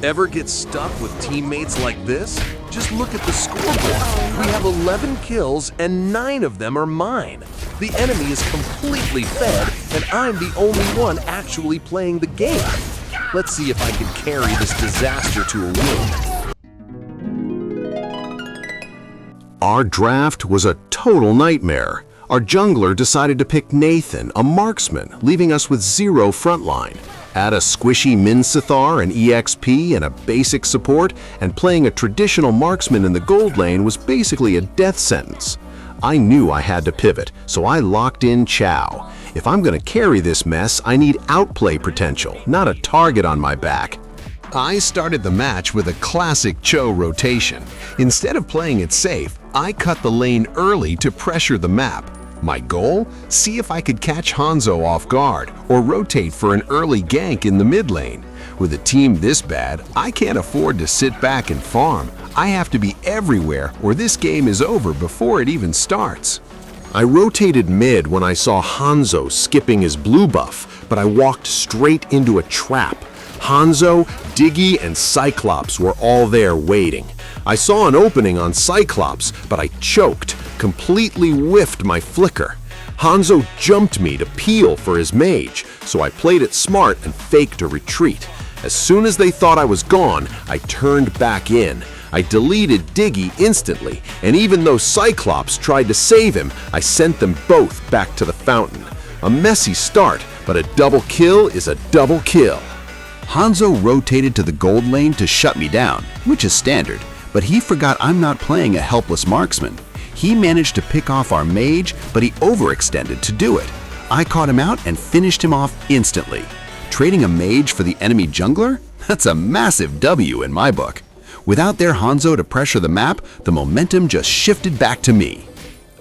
Ever get stuck with teammates like this? Just look at the scoreboard. We have 11 kills and 9 of them are mine. The enemy is completely fed and I'm the only one actually playing the game. Let's see if I can carry this disaster to a win. Our draft was a total nightmare. Our jungler decided to pick Nathan, a marksman, leaving us with 0 frontline. Add a squishy Minsitthar, an EXP, and a basic support, and playing a traditional marksman in the gold lane was basically a death sentence. I knew I had to pivot, so I locked in Chou. If I'm going to carry this mess, I need outplay potential, not a target on my back. I started the match with a classic Chou rotation. Instead of playing it safe, I cut the lane early to pressure the map. My goal? See if I could catch Hanzo off guard or rotate for an early gank in the mid lane. With a team this bad, I can't afford to sit back and farm. I have to be everywhere or this game is over before it even starts. I rotated mid when I saw Hanzo skipping his blue buff, but I walked straight into a trap. Hanzo, Diggy, and Cyclops were all there waiting. I saw an opening on Cyclops, but I choked, completely whiffed my flicker. Hanzo jumped me to peel for his mage, so I played it smart and faked a retreat. As soon as they thought I was gone, I turned back in. I deleted Diggy instantly, and even though Cyclops tried to save him, I sent them both back to the fountain. A messy start, but a double kill is a double kill. Hanzo rotated to the gold lane to shut me down, which is standard, but he forgot I'm not playing a helpless marksman. He managed to pick off our mage, but he overextended to do it. I caught him out and finished him off instantly. Trading a mage for the enemy jungler? That's a massive W in my book. Without their Hanzo to pressure the map, the momentum just shifted back to me.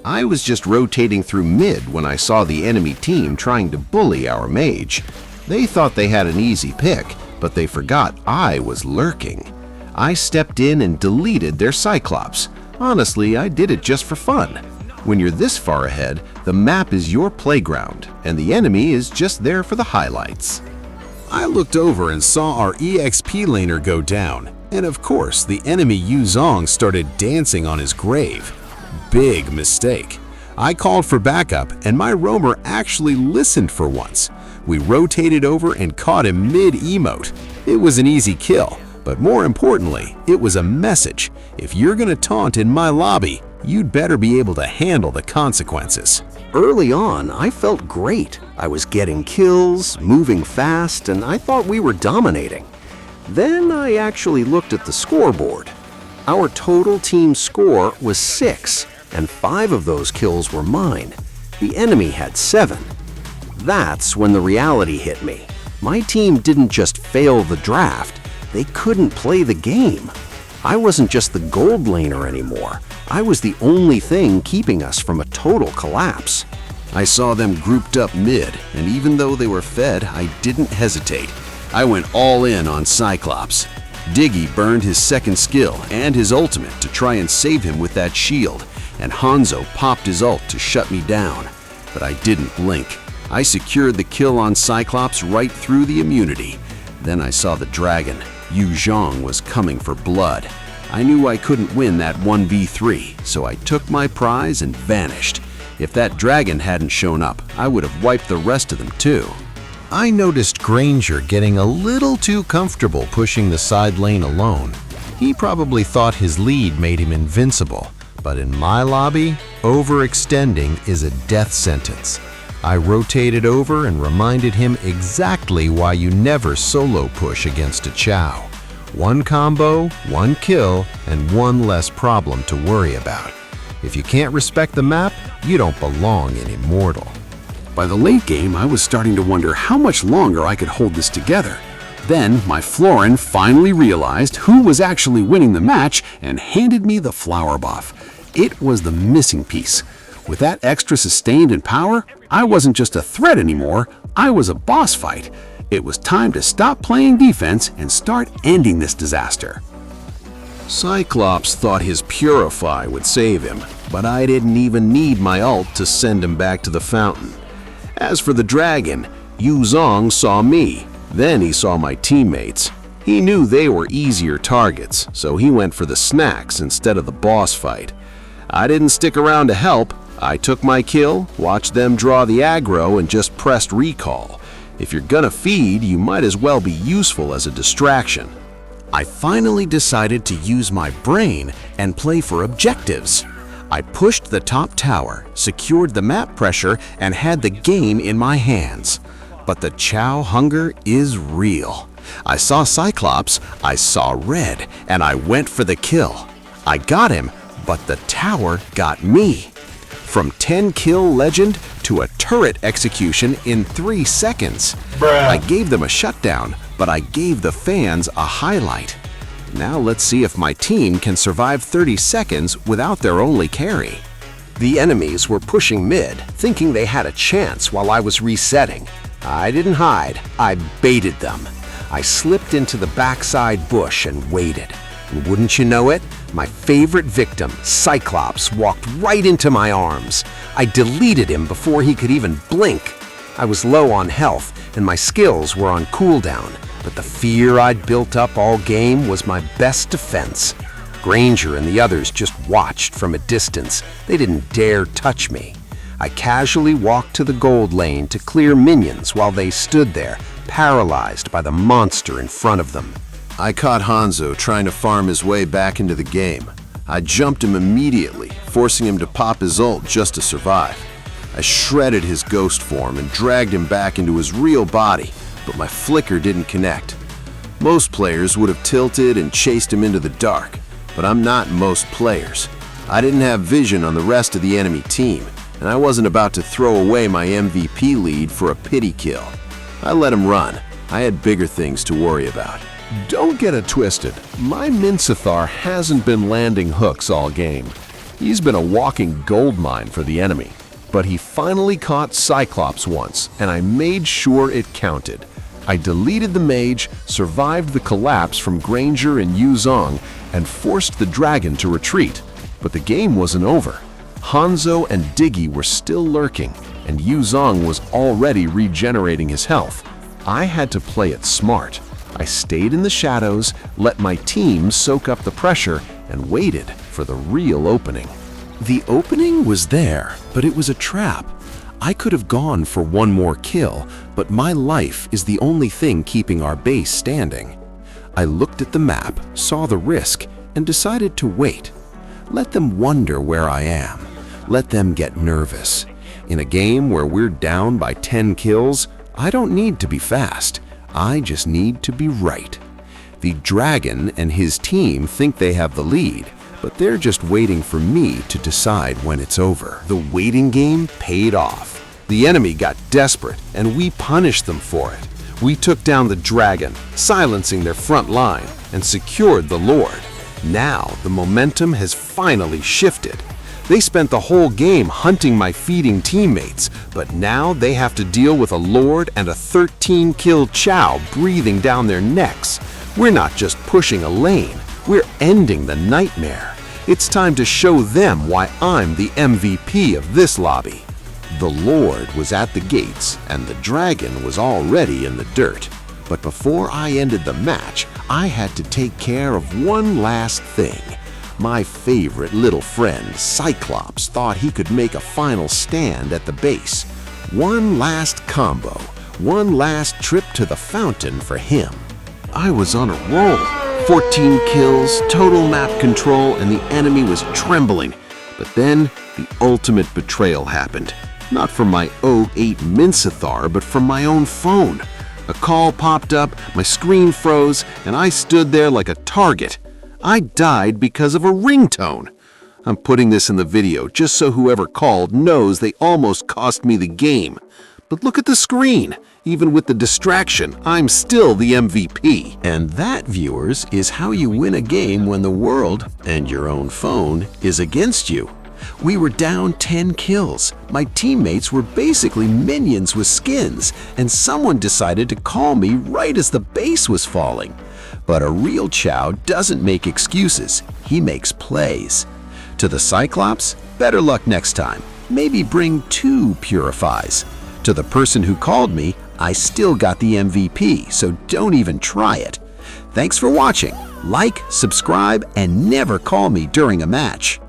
I was just rotating through mid when I saw the enemy team trying to bully our mage. They thought they had an easy pick, but they forgot I was lurking. I stepped in and deleted their Cyclops. Honestly, I did it just for fun. When you're this far ahead, the map is your playground, and the enemy is just there for the highlights. I looked over and saw our EXP laner go down, and of course, the enemy Yu Zhong started dancing on his grave. Big mistake. I called for backup, and my roamer actually listened for once. We rotated over and caught him mid-emote. It was an easy kill, but more importantly, it was a message. If you're gonna taunt in my lobby, you'd better be able to handle the consequences. Early on, I felt great. I was getting kills, moving fast, and I thought we were dominating. Then I actually looked at the scoreboard. Our total team score was 6, and 5 of those kills were mine. The enemy had 7. That's when the reality hit me. My team didn't just fail the draft, they couldn't play the game. I wasn't just the gold laner anymore. I was the only thing keeping us from a total collapse. I saw them grouped up mid, and even though they were fed, I didn't hesitate. I went all in on Cyclops. Diggy burned his second skill and his ultimate to try and save him with that shield, and Hanzo popped his ult to shut me down. But I didn't blink. I secured the kill on Cyclops right through the immunity. Then I saw the dragon. Yu Zhong was coming for blood. I knew I couldn't win that 1v3, so I took my prize and vanished. If that dragon hadn't shown up, I would have wiped the rest of them too. I noticed Granger getting a little too comfortable pushing the side lane alone. He probably thought his lead made him invincible, but in my lobby, overextending is a death sentence. I rotated over and reminded him exactly why you never solo push against a Chou. One combo, one kill, and one less problem to worry about. If you can't respect the map, you don't belong in Immortal. By the late game, I was starting to wonder how much longer I could hold this together. Then my Floryn finally realized who was actually winning the match and handed me the flower buff. It was the missing piece. With that extra sustained and power, I wasn't just a threat anymore, I was a boss fight. It was time to stop playing defense and start ending this disaster. Cyclops thought his Purify would save him, but I didn't even need my ult to send him back to the fountain. As for the dragon, Yu Zhong saw me, then he saw my teammates. He knew they were easier targets, so he went for the snacks instead of the boss fight. I didn't stick around to help. I took my kill, watched them draw the aggro, and just pressed recall. If you're gonna feed, you might as well be useful as a distraction. I finally decided to use my brain and play for objectives. I pushed the top tower, secured the map pressure, and had the game in my hands. But the Chou hunger is real. I saw Cyclops, I saw red, and I went for the kill. I got him, but the tower got me. From 10-kill legend to a turret execution in 3 seconds. I gave them a shutdown, but I gave the fans a highlight. Now let's see if my team can survive 30 seconds without their only carry. The enemies were pushing mid, thinking they had a chance while I was resetting. I didn't hide, I baited them. I slipped into the backside bush and waited. And wouldn't you know it, my favorite victim, Cyclops, walked right into my arms. I deleted him before he could even blink. I was low on health and my skills were on cooldown, but the fear I'd built up all game was my best defense. Granger and the others just watched from a distance. They didn't dare touch me. I casually walked to the gold lane to clear minions while they stood there, paralyzed by the monster in front of them. I caught Hanzo trying to farm his way back into the game. I jumped him immediately, forcing him to pop his ult just to survive. I shredded his ghost form and dragged him back into his real body, but my flicker didn't connect. Most players would have tilted and chased him into the dark, but I'm not most players. I didn't have vision on the rest of the enemy team, and I wasn't about to throw away my MVP lead for a pity kill. I let him run. I had bigger things to worry about. Don't get it twisted. My Minsitthar hasn't been landing hooks all game. He's been a walking goldmine for the enemy. But he finally caught Cyclops once, and I made sure it counted. I deleted the mage, survived the collapse from Granger and Yu Zhong, and forced the dragon to retreat. But the game wasn't over. Hanzo and Diggy were still lurking, and Yu Zhong was already regenerating his health. I had to play it smart. I stayed in the shadows, let my team soak up the pressure, and waited for the real opening. The opening was there, but it was a trap. I could have gone for one more kill, but my life is the only thing keeping our base standing. I looked at the map, saw the risk, and decided to wait. Let them wonder where I am. Let them get nervous. In a game where we're down by 10 kills, I don't need to be fast. I just need to be right. The dragon and his team think they have the lead, but they're just waiting for me to decide when it's over. The waiting game paid off. The enemy got desperate, and we punished them for it. We took down the dragon, silencing their front line, and secured the Lord. Now the momentum has finally shifted. They spent the whole game hunting my feeding teammates, but now they have to deal with a Lord and a 13-kill Chou breathing down their necks. We're not just pushing a lane, we're ending the nightmare. It's time to show them why I'm the MVP of this lobby. The Lord was at the gates, and the dragon was already in the dirt. But before I ended the match, I had to take care of one last thing. My favorite little friend, Cyclops, thought he could make a final stand at the base. One last combo, one last trip to the fountain for him. I was on a roll. 14 kills, total map control, and the enemy was trembling. But then, the ultimate betrayal happened. Not from my 08 Minsitthar, but from my own phone. A call popped up, my screen froze, and I stood there like a target. I died because of a ringtone. I'm putting this in the video just so whoever called knows they almost cost me the game. But look at the screen. Even with the distraction, I'm still the MVP. And that, viewers, is how you win a game when the world, and your own phone, is against you. We were down 10 kills. My teammates were basically minions with skins, and someone decided to call me right as the base was falling. But a real Chou doesn't make excuses, he makes plays. To the Cyclops, better luck next time. Maybe bring 2 Purifys. To the person who called me, I still got the MVP, so don't even try it. Thanks for watching. Like, subscribe, and never call me during a match.